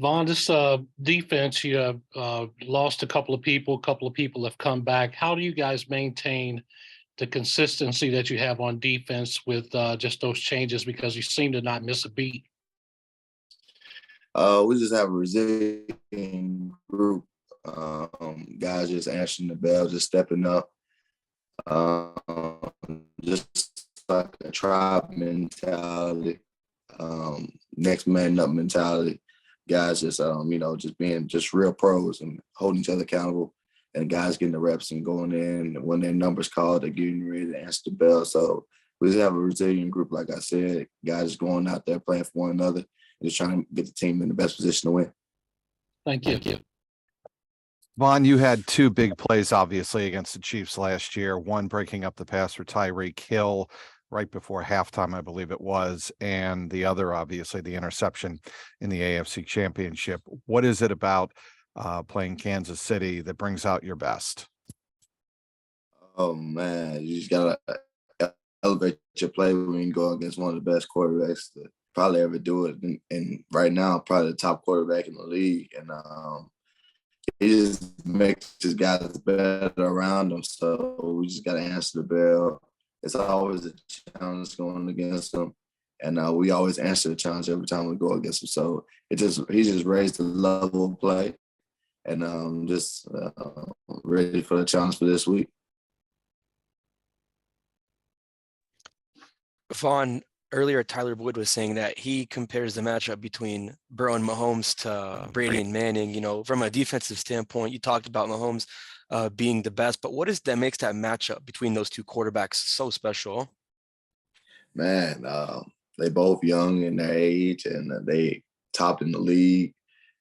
Vonn, this defense, you have lost a couple of people have come back. How do you guys maintain the consistency that you have on defense with just those changes? Because you seem to not miss a beat. We just have a resilient group. Guys just answering the bell, just stepping up. Just like a tribe mentality, next man up mentality. Guys just just being just real pros and holding each other accountable, and guys getting the reps and going in. And when their numbers called, they're getting ready to answer the bell. So we just have a resilient group, like I said. Guys just going out there playing for one another and just trying to get the team in the best position to win. Thank you. Vonn, you had two big plays, obviously, against the Chiefs last year. One breaking up the pass for Tyreek Hill right before halftime, I believe it was, and the other, obviously, the interception in the AFC Championship. What is it about playing Kansas City that brings out your best? Oh, man, you just got to elevate your play when you go against one of the best quarterbacks to probably ever do it. And right now, probably the top quarterback in the league. And he just makes his guys better around him. So we just got to answer the bell. It's always a challenge going against him. And we always answer the challenge every time we go against him. So he just raised the level of play, and just ready for the challenge for this week. Vonn, earlier Tyler Wood was saying that he compares the matchup between Burrow and Mahomes to Brady and Manning. You know, from a defensive standpoint, you talked about Mahomes being the best, but what is that makes that matchup between those two quarterbacks so special? Man, they both young in their age, and they topped in the league,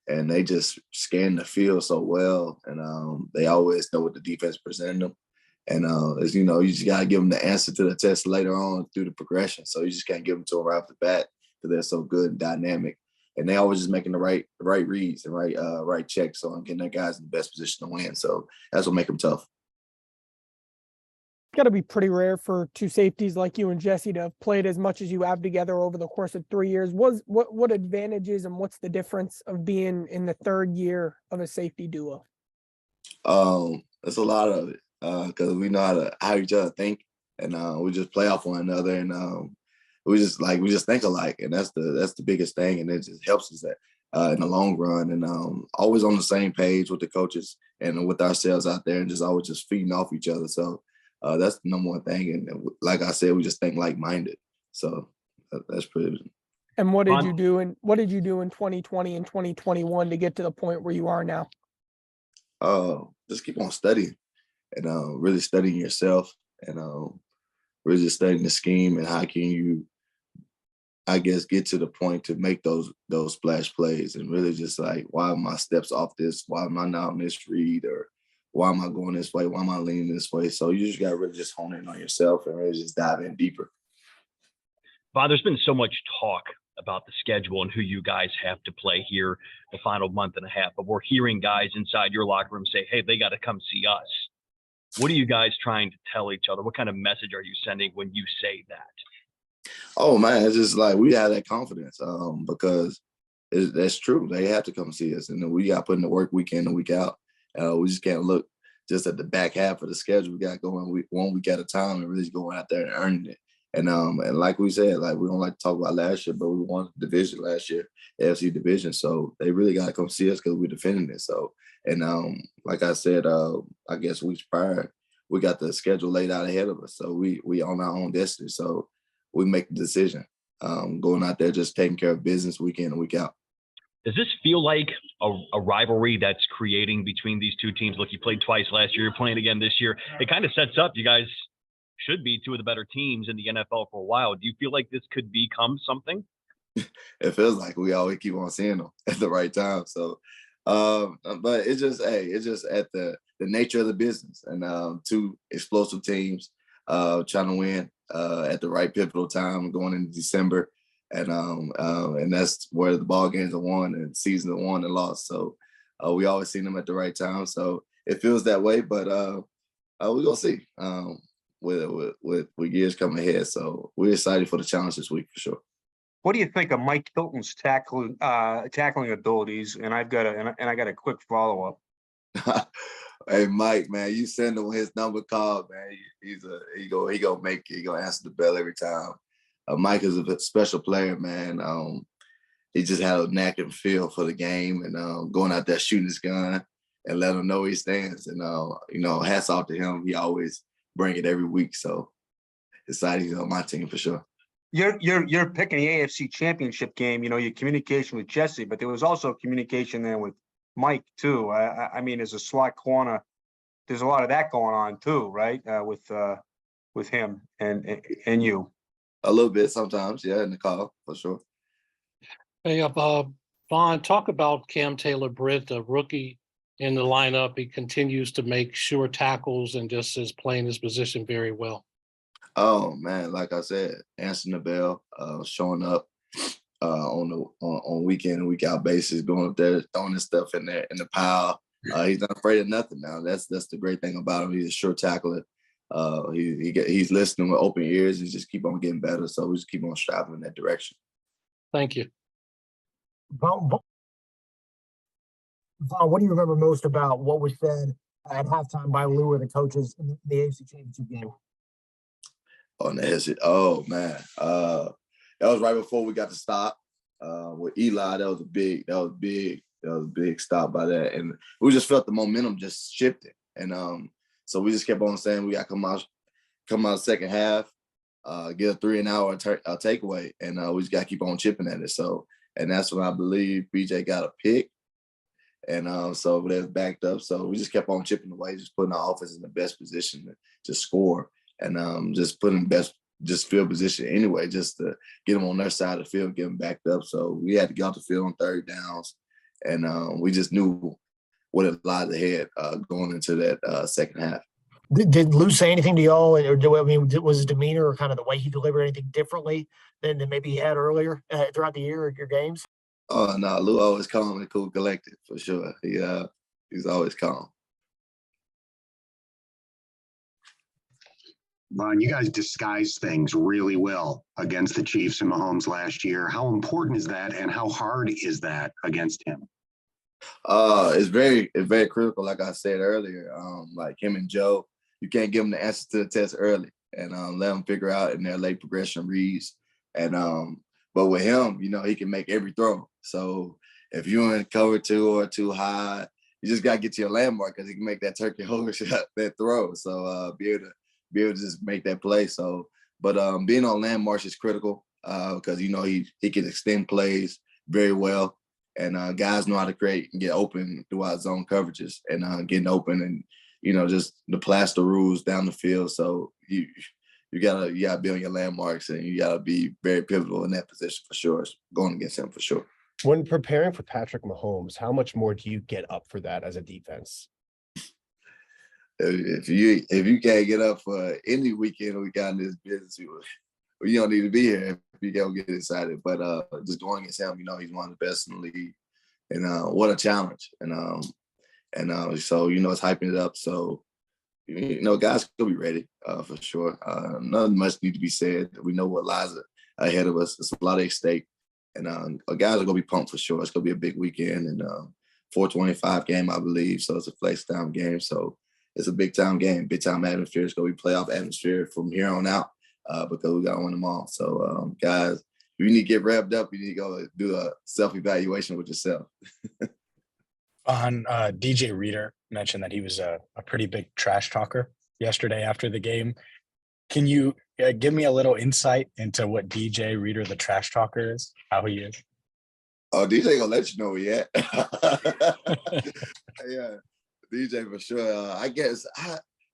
and they just scan the field so well, and they always know what the defense presented them. And as you know, you just got to give them the answer to the test later on through the progression. So you just can't give them to them right off the bat because they're so good and dynamic. And they always just making the right reads and right checks on getting their guys in the best position to win. So that's what makes them tough. Got to be pretty rare for two safeties like you and Jesse to have played as much as you have together over the course of 3 years. What advantages and what's the difference of being in the third year of a safety duo? That's a lot of it. Because we know how each other think, and we just play off one another, and we just think alike, and that's the biggest thing, and it just helps us that in the long run, and always on the same page with the coaches and with ourselves out there, and just always just feeding off each other. So that's the number one thing, and like I said, we just think like-minded. So that's pretty. And what did you do in 2020 and 2021 to get to the point where you are now? Just keep on studying. And really studying yourself, and really just studying the scheme and how can you, I guess, get to the point to make those splash plays, and really just like, why are my steps off this? Why am I not misread? Or why am I going this way? Why am I leaning this way? So you just got to really just hone in on yourself and really just dive in deeper. Bob, there's been so much talk about the schedule and who you guys have to play here the final month and a half, but we're hearing guys inside your locker room say, hey, they got to come see us. What are you guys trying to tell each other? What kind of message are you sending when you say that? Oh, man, it's just like we have that confidence because that's true. They have to come see us. And then we got to put in the work week in and week out. We just can't look just at the back half of the schedule. We got going 1 week at a time and really going out there and earning it. And like we said, like we don't like to talk about last year, but we won the division last year, AFC division. So they really got to come see us because we're defending it. So, and like I said, I guess weeks prior, we got the schedule laid out ahead of us. So we on our own destiny. So we make the decision, going out there, just taking care of business week in and week out. Does this feel like a rivalry that's creating between these two teams? Look, you played twice last year. You're playing again this year. It kind of sets up, you guys should be two of the better teams in the NFL for a while. Do you feel like this could become something? It feels like we always keep on seeing them at the right time. So, but it's just at the nature of the business, and two explosive teams trying to win at the right pivotal time going into December. And that's where the ball games are won and seasons are won and lost. So we always see them at the right time. So it feels that way, but we're gonna see with years coming ahead. So we're excited for the challenge this week for sure. What do you think of Mike Hilton's tackling abilities? And I got a quick follow up. Hey, Mike, man, you send him his number called, man. He gonna make it. He gonna answer the bell every time. Mike is a special player, man. He just had a knack and feel for the game, and going out there shooting his gun and let him know where he stands. And hats off to him. He always bring it every week. So excited he's on my team for sure. You're picking the AFC Championship game. You know, your communication with Jesse, but there was also communication there with Mike too. I mean, as a slot corner, there's a lot of that going on too, right? With him and you. A little bit sometimes, yeah, in the call for sure. Hey, Vonn, talk about Cam Taylor-Britt, the rookie in the lineup. He continues to make sure tackles and just is playing his position very well. Oh man, like I said, answering the bell, showing up on weekend and week out basis, going up there, throwing his stuff in there in the pile. He's not afraid of nothing now. That's the great thing about him. He's a sure tackler. He's listening with open ears. He just keep on getting better. So we just keep on striving in that direction. Thank you. Vonn, what do you remember most about what was said at halftime by Lou and the coaches in the AFC Championship game? Oh man, that was right before we got to stop with Eli. That was a big stop by that, and we just felt the momentum just shifted, and so we just kept on saying we got to come out second half, get a 3-and-out takeaway, and we just got to keep on chipping at it. So, and that's when I believe BJ got a pick, and so that's backed up. So we just kept on chipping away, just putting our offense in the best position to score. And just putting just field position anyway, just to get them on their side of the field, get them backed up. So we had to get off the field on third downs, and we just knew what it lied ahead going into that second half. Did Lou say anything to y'all, or was his demeanor or kind of the way he delivered anything differently than maybe he had earlier throughout the year or your games? Oh no, Lou always calm and cool, collected for sure. He's always calm. Vonn, you guys disguised things really well against the Chiefs and Mahomes last year. How important is that, and how hard is that against him? It's very critical. Like I said earlier, like him and Joe, you can't give them the answers to the test early, and let them figure out in their late progression reads. And but with him, he can make every throw. So if you're in cover 2 or too high, you just gotta get to your landmark because he can make that turkey holder shot, that throw. So be able to just make that play. So, but being on landmarks is critical because he can extend plays very well, and guys know how to create and get open throughout zone coverages and getting open and just the plaster rules down the field. So you gotta be on your landmarks, and you gotta be very pivotal in that position for sure. Going against him for sure. When preparing for Patrick Mahomes, how much more do you get up for that as a defense? If you can't get up for any weekend we got in this business, you don't need to be here if you don't get excited. But just going against him, he's one of the best in the league, and what a challenge. And so it's hyping it up. So guys will be ready for sure. Nothing much need to be said. We know what lies ahead of us. It's a lot at stake, and guys are gonna be pumped for sure. It's gonna be a big weekend, and 425 game, I believe. So it's a flex time game. So it's a big time game, big time atmosphere. It's going to be playoff atmosphere from here on out because we got to win them all. So, guys, you need to get revved up. You need to go do a self-evaluation with yourself. DJ Reader mentioned that he was a pretty big trash talker yesterday after the game. Can you give me a little insight into what DJ Reader, the trash talker, is, how he is? Oh, DJ going to let you know where he at. Yeah. DJ for sure. I guess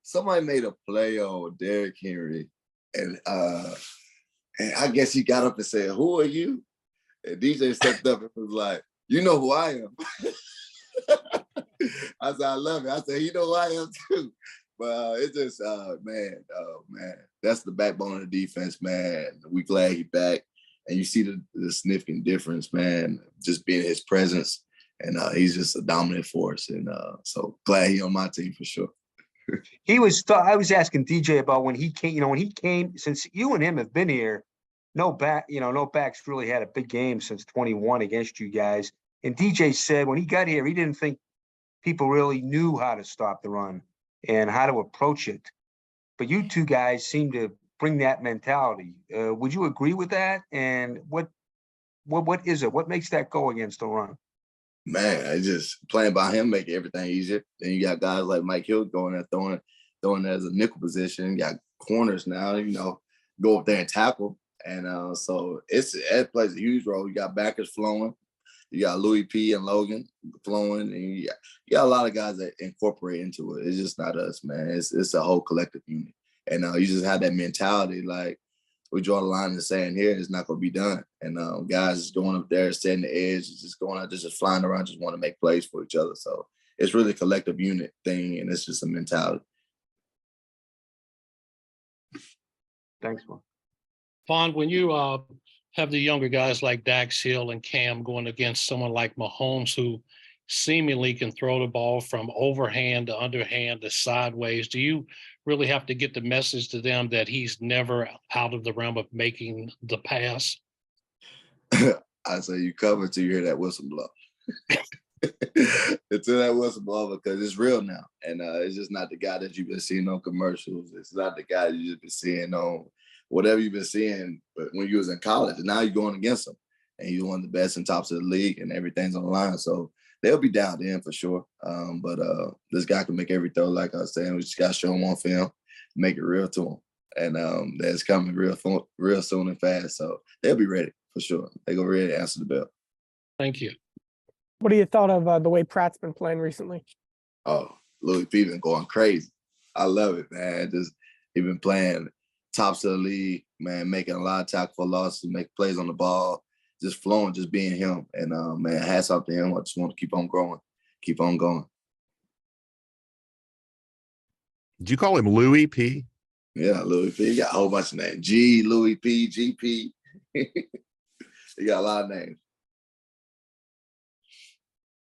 somebody made a play on Derrick Henry, and I guess he got up and said, "Who are you?" And DJ stepped up and was like, "You know who I am." I said, "I love it." I said, "You know who I am too." But it's just, man, that's the backbone of the defense, man. We glad he's back, and you see the significant difference, man. Just being his presence. And he's just a dominant force, and so glad he's on my team for sure. I was asking DJ about when he came. When he came, since you and him have been here, no backs really had a big game since 21 against you guys. And DJ said when he got here, he didn't think people really knew how to stop the run and how to approach it. But you two guys seem to bring that mentality. Would you agree with that? And what is it? What makes that go against the run? Man, I just playing by him make everything easier. Then you got guys like Mike Hill going there throwing as a nickel position. You got corners now, go up there and tackle. And so it plays a huge role. You got backers flowing. You got Louis P and Logan flowing, and you got a lot of guys that incorporate into it. It's just not us, man. It's a whole collective unit. And you just have that mentality, like we draw the line in the sand here, it's not going to be done. And guys just going up there, setting the edge, just going out, just flying around, just want to make plays for each other. So it's really a collective unit thing, and it's just a mentality. Thanks, man. Vonn, when you have the younger guys like Dax Hill and Cam going against someone like Mahomes, who seemingly can throw the ball from overhand to underhand to sideways, do you really have to get the message to them that he's never out of the realm of making the pass? I say you cover till you hear that whistle blow. Until that whistle blow, because it's real now. And it's just not the guy that you've been seeing on commercials. It's not the guy you've just been seeing on whatever you've been seeing when you was in college. And now you're going against him. And he's one of the best and tops of the league, and everything's on the line. So they'll be down to him for sure. But this guy can make every throw, like I was saying. We just got to show him on film, make it real to him. And that's coming real soon and fast. So they'll be ready for sure. They go ready to answer the bell. Thank you. What do you thought of the way Pratt's been playing recently? Oh, Louis P been going crazy. I love it, man. He been playing tops of the league, man, making a lot of tackle for losses, make plays on the ball, just flowing, just being him. And man, hats off to him. I just want to keep on growing, keep on going. Did you call him Louis P? Yeah, Louis P. He got a whole bunch of names. Louis P, GP. He got a lot of names.